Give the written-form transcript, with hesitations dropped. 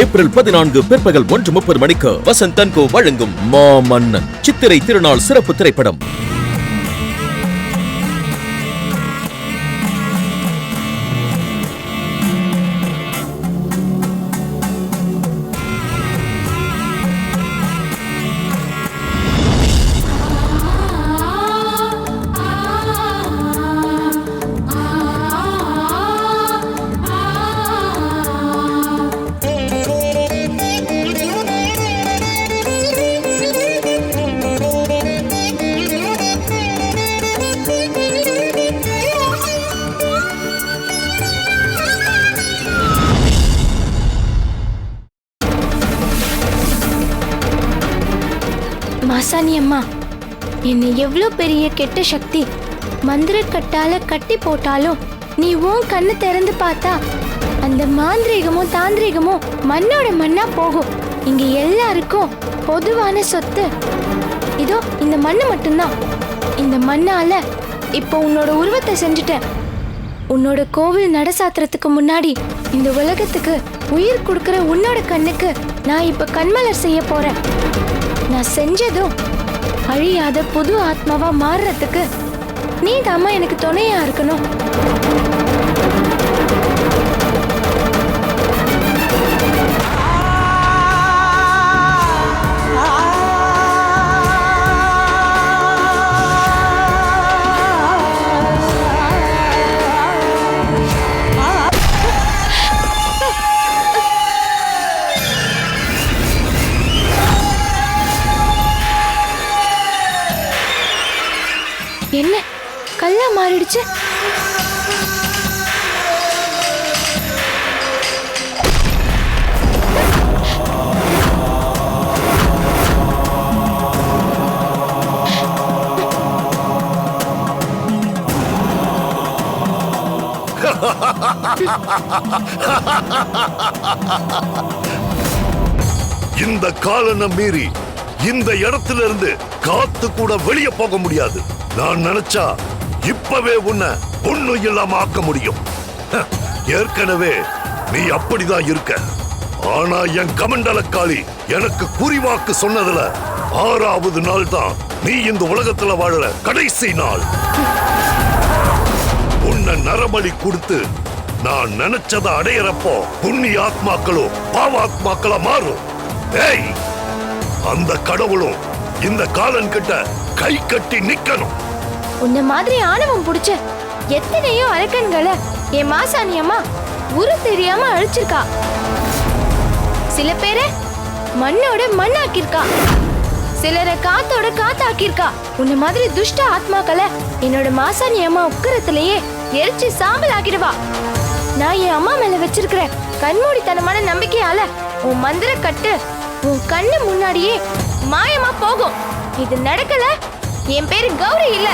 April 14 பிற்பகல் 1:30 மணிக்கு Vasanth and கோ வழங்கும் மாமன்னன் சித்திரை திருநாள் சிறப்பு திரைப்படம். மாசாணி அம்மா, என்னை எவ்வளோ பெரிய கெட்ட சக்தி மந்திர கட்டால கட்டி போட்டாலும் நீ உன் கண்ணு திறந்து பார்த்தா அந்த மாந்திரிகமும் தாந்திரிகமும் மண்ணோட மண்ணா போகும். இங்க எல்லாருக்கும் பொதுவான சொத்து இதோ இந்த மண்ணு மட்டும்தான். இந்த மண்ணால இப்போ உன்னோட உருவத்தை செஞ்சுட்டேன். உன்னோட கோவில் நட சாத்திரத்துக்கு முன்னாடி இந்த உலகத்துக்கு உயிர் கொடுக்கிற உன்னோட கண்ணுக்கு நான் இப்ப கண்மலர் செய்ய போறேன். நான் செஞ்சதும் அழியாத புது ஆத்மாவா மாறுறதுக்கு நீ தாமா எனக்கு துணையா இருக்கணும். என்ன கல்லா மாறிடுச்சு? இந்த காலனை மீறி இந்த இடத்துல இருந்து காத்து கூட வெளியே போக முடியாது. நான் நினைச்சா இப்பவே உன்னை ஒண்ணும் இல்லாம ஆக்க முடியும். ஏற்கனவே நீ அப்படிதான் இருக்க. ஆனா என் கமண்டலக்காளி எனக்கு குறிவாக்கு சொன்னதுல 6வது நாள் தான் நீ இந்த உலகத்துல வாழற கடைசி நாள். உன்னை நரபலி கொடுத்து நான் நினைச்சதை அடையறப்போ புண்ணிய ஆத்மாக்களும் பாவாத்மாக்களா மாறும். ஏய், அந்த கடவுளும் இந்த காலன் கிட்ட கை கட்டி நிக்கணும். உன்ன மாதிரி ஆணவம் புடிச்ச எத்தனையோ அரக்கன்களை என் மாசாணி அம்மா உரு தெரியாம அழிச்சிருக்கா. சில பேரை மண்ணோட மண்ணாக்கிருக்கா, சிலரை காத்தோட காத்தாக்கிருக்கா. உன்ன மாதிரி துஷ்ட ஆத்மாக்களை என்னோட மாசாணி அம்மா உக்கரத்திலேயே எரிச்சு சாம்பல் ஆக்கிடுவா. நான் என் அம்மா மேல வச்சிருக்கிற கண்மூடித்தனமான நம்பிக்கையால உன் மந்திர கட்டு உன் கண்ணு முன்னாடியே மாயமா போகும். இது நடக்கல, என் பேரு கௌரி இல்ல.